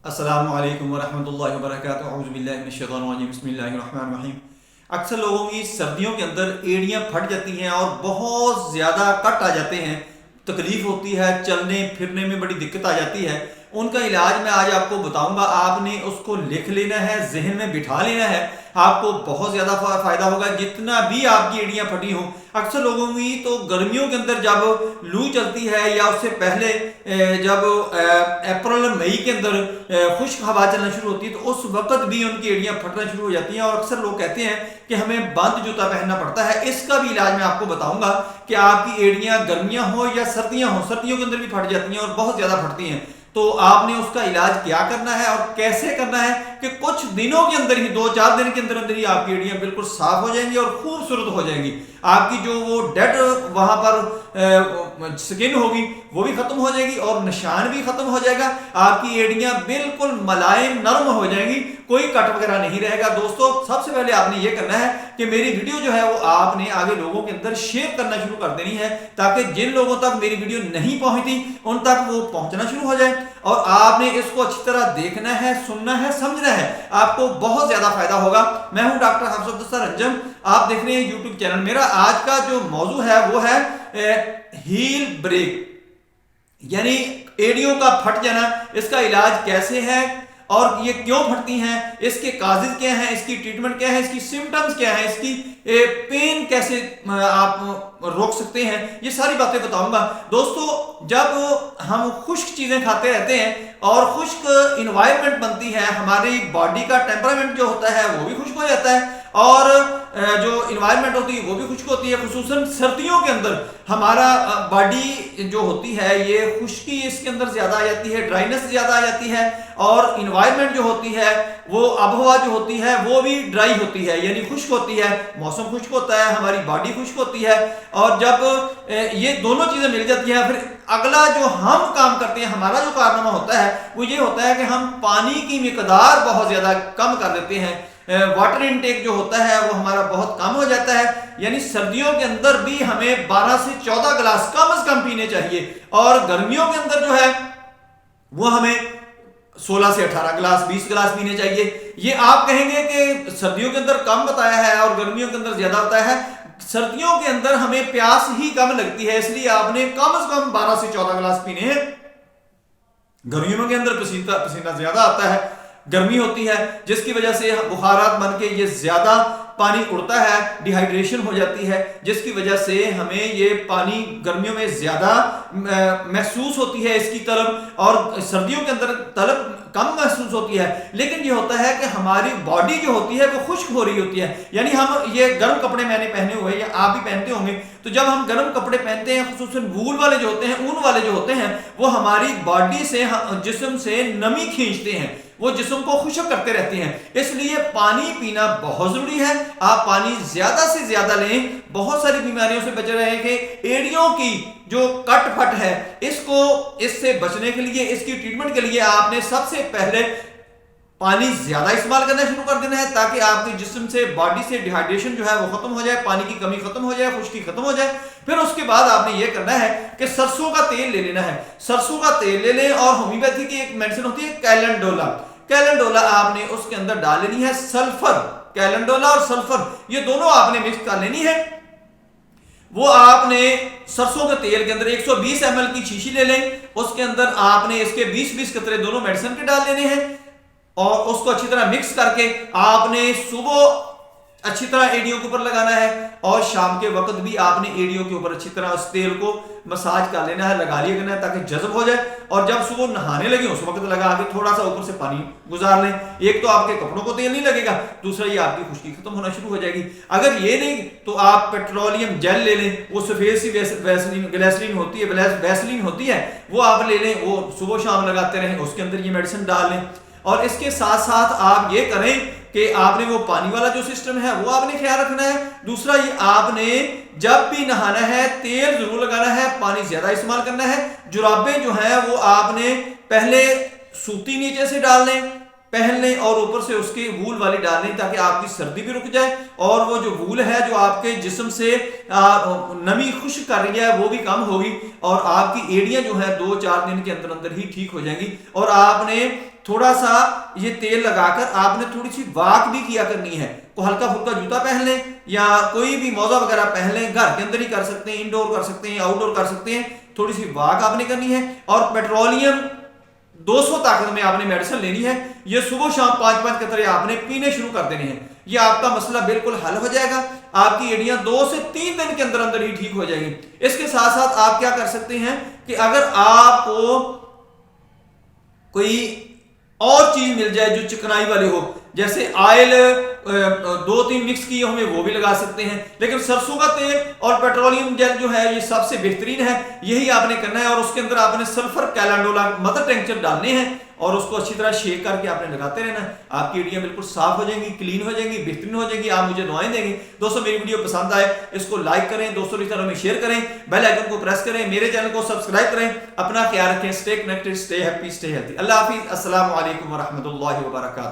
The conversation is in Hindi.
अस्सलामु अलैकुम वरहमतुल्लाहि वबरकातुहू औज़ु बिल्लाहि मिनश शैतानिर रजीम बिस्मिल्लाहिर रहमानिर रहीम। अक्सर लोगों की सर्दियों के अंदर एड़ियाँ फट जाती हैं और बहुत ज़्यादा कट आ जाते हैं, तकलीफ़ होती है, चलने फिरने में बड़ी दिक्कत आ जाती है। उनका इलाज मैं आज आपको बताऊंगा। आपने उसको लिख लेना है, जहन में बिठा लेना है, आपको बहुत ज़्यादा फ़ायदा होगा। जितना भी आपकी एड़ियाँ फटी हों, अक्सर लोगों की तो गर्मियों के अंदर जब लू चलती है या उससे पहले जब अप्रैल मई के अंदर खुश्क हवा चलना शुरू होती है तो उस वक्त भी उनकी एड़ियाँ फटना शुरू हो जाती हैं और अक्सर लोग कहते हैं कि हमें बंद जूता पहनना पड़ता है। इसका भी इलाज मैं आपको बताऊंगा कि आपकी एड़ियाँ गर्मियाँ हो या सर्दियाँ हो, सर्दियों के अंदर भी फट जाती हैं और बहुत ज़्यादा फटती हैं। तो आपने उसका इलाज क्या करना है और कैसे करना है कि कुछ दिनों के अंदर ही, 2-4 दिन के अंदर अंदर ही आपकी एड़ियाँ बिल्कुल साफ हो जाएंगी और खूबसूरत हो जाएंगी। आपकी जो वो डेड वहां पर स्किन होगी वो भी खत्म हो जाएगी और निशान भी खत्म हो जाएगा। आपकी एड़ियाँ बिल्कुल मुलायम नरम हो जाएंगी, कोई कट वगैरह नहीं रहेगा। दोस्तों, सबसे पहले आपने ये करना है कि मेरी वीडियो जो है वो आपने आगे लोगों के अंदर शेयर करना शुरू कर देनी है, ताकि जिन लोगों तक मेरी वीडियो नहीं पहुंचती उन तक वो पहुंचना शुरू हो जाए। और आपने इसको अच्छी तरह देखना है, सुनना है, समझना है, आपको बहुत ज्यादा फायदा होगा। मैं हूं डॉक्टर हफसत रंजन, आप देख रहे हैं यूट्यूब चैनल। मेरा आज का जो मौजू है वो है हील ब्रेक, यानी एड़ियों का फट जाना। इसका इलाज कैसे है और ये क्यों फटती हैं, इसके काजेज क्या हैं, इसकी ट्रीटमेंट क्या है, इसकी सिम्टम्स क्या है, इसकी पेन कैसे आप रोक सकते हैं, ये सारी बातें बताऊंगा। दोस्तों, जब हम खुश्क चीजें खाते रहते हैं और खुश्क इन्वायरमेंट बनती है, हमारी बॉडी का टेम्परामेंट जो होता है वो भी खुश्क हो जाता है और जो इन्वायरमेंट होती है वो भी खुश्क होती है। खुसूसन सर्दियों के अंदर हमारा बॉडी जो होती है ये खुश्की इसके अंदर ज्यादा आ जाती है, ड्राइनेस ज्यादा आ जाती है और इन्वायरमेंट जो होती है वो आबहवा जो होती है वो भी ड्राई होती है, यानी खुश्क होती है। मौसम खुश्क होता है, हमारी बॉडी खुश्क होती है और जब ये दोनों चीजें मिल जाती हैं, फिर अगला जो हम काम करते हैं, हमारा जो कारनामा होता है वो ये होता है कि हम पानी की मिकदार बहुत ज्यादा कम कर देते हैं। वाटर इनटेक जो होता है वो हमारा बहुत कम हो जाता है, यानी सर्दियों के अंदर भी हमें 12 से 14 गिलास कम से कम पीने चाहिए और गर्मियों के अंदर जो है वो हमें 16 से 18 गिलास, 20 गिलास पीने चाहिए। ये आप कहेंगे कि सर्दियों के अंदर कम बताया है और गर्मियों के अंदर ज्यादा बताया है। सर्दियों के अंदर हमें प्यास ही कम लगती है, इसलिए आपने कम से कम 12 से 14 गिलास पीने हैं। गर्मियों के अंदर पसीना ज्यादा आता है, गर्मी होती है जिसकी वजह से बुखारात बन के ये ज्यादा पानी उड़ता है, डिहाइड्रेशन हो जाती है, जिसकी वजह से हमें ये पानी गर्मियों में ज्यादा महसूस होती है इसकी तलब, और सर्दियों के अंदर तलब कम महसूस होती है। लेकिन ये होता है कि हमारी बॉडी जो होती है वो खुश्क हो रही होती है, यानी हम ये गर्म कपड़े मैंने पहने हुए या आप भी पहनते होंगे, तो जब हम गर्म कपड़े पहनते हैं, खुसूसन वूल वाले जो होते हैं, ऊन वाले जो होते हैं, वो हमारी बॉडी से, जिस्म से नमी खींचते हैं, वो जिस्म को खुश्क करते रहते हैं। इसलिए पानी पीना बहुत जरूरी है। आप पानी ज्यादा से ज्यादा लें, बहुत सारी बीमारियों से बच रहे हैं कि एड़ियों की जो कट फट है इससे बचने के लिए, इसकी ट्रीटमेंट के लिए आपने सबसे पहले पानी ज्यादा इस्तेमाल करना शुरू कर देना है, ताकि आपके जिस्म से, बॉडी से डिहाइड्रेशन जो है वो खत्म हो जाए, पानी की कमी खत्म हो जाए, खुश्की खत्म हो जाए। फिर उसके बाद आपने ये करना है कि सरसों का तेल ले लेना है। सरसों का तेल ले लें और होम्योपैथी की एक मेडिसिन होती है कैलेंडोला। कैलेंडोला आपने उसके अंदर डाल लेनी है सल्फर, कैलेंडोला और सल्फर ये दोनों आपने मिक्स कर लेनी है। वो आपने सरसों के तेल के अंदर 120 ml की शीशी ले लें, उसके अंदर आपने इसके 20-20 कतरे दोनों मेडिसिन के डाल लेने हैं और उसको अच्छी तरह मिक्स करके आपने सुबह अच्छी तरह एड़ियों के ऊपर लगाना है और शाम के वक्त भी आपने एड़ियों के ऊपर अच्छी तरह उस तेल को मसाज कर लेना है, लगा लिया करना है ताकि जज़ब हो जाए। और जब सुबह नहाने लगे उस वक्त लगा के थोड़ा सा ऊपर से पानी गुजार लें। एक तो आपके कपड़ों को तेल नहीं लगेगा, दूसरा ये आपकी खुश्की खत्म होना शुरू हो जाएगी। अगर ये नहीं तो आप पेट्रोलियम जेल ले लें, वो सफेद सी ग्लिसरीन होती है, वैसलीन होती है, वो आप ले लें, वो सुबह शाम लगाते रहें, उसके अंदर ये मेडिसिन डाल लें। और इसके साथ साथ आप ये करें कि आपने वो पानी वाला जो सिस्टम है वो आपने ख्याल रखना है। दूसरा, ये आपने जब भी नहाना है तेल जरूर लगाना है, पानी ज्यादा इस्तेमाल करना है। जुराबें जो है वो आपने पहले सूती नीचे से डाल लें, पहन लें और ऊपर से उसकी वूल वाली डाल लें, ताकि आपकी सर्दी भी रुक जाए और वो जो वूल है जो आपके जिस्म से नमी खुश्क कर रही है वो भी कम होगी और आपकी एड़ियां जो है 2-4 दिन के अंदर अंदर ही ठीक हो जाएंगी। और आपने थोड़ा सा ये तेल लगाकर आपने थोड़ी सी वॉक भी किया करनी है। को हल्का फुल्का जूता पहन लें या कोई भी मौजा वगैरह पहन लें, घर के अंदर ही कर सकते हैं, इंडोर कर सकते हैं, आउटडोर कर सकते हैं। थोड़ी सी वॉक आपने करनी है और पेट्रोलियम 200 ताकत में आपने मेडिसिन लेनी है। ये सुबह शाम 5-5 कतरे आपने पीने शुरू कर देने हैं। ये आपका मसला बिल्कुल हल हो जाएगा। आपकी एड़ियां 2 से 3 दिन के अंदर अंदर ही ठीक हो जाएंगी। इसके साथ साथ आप क्या कर सकते हैं कि अगर आपको कोई और चीज मिल जाए जो चिकनाई वाली हो, जैसे ऑयल 2-3 मिक्स किए हुए वो भी लगा सकते हैं, लेकिन सरसों का तेल और पेट्रोलियम जेल जो है ये सबसे बेहतरीन है। यही आपने करना है और उसके अंदर आपने सल्फर कैलेंडोला मदर टेंचर डालने हैं और उसको अच्छी तरह शेक करके आपने लगाते रहना है। आपकी एड़ियां बिल्कुल साफ हो जाएंगी, क्लीन हो जाएंगी, बेहतरीन हो जाएंगी। आप मुझे दुआएं देंगे। दोस्तों मेरी वीडियो पसंद आए इसको लाइक करें, दोस्तों रिश्तेदारों में शेयर करें, बेल आइकन को प्रेस करें, मेरे चैनल को सब्सक्राइब करें। अपना ख्याल रखें। Stay connected, stay happy, stay healthy. अल्लाह हाफिज। अस्सलाम वालेकुम व रहमतुल्लाहि व बरकातहू।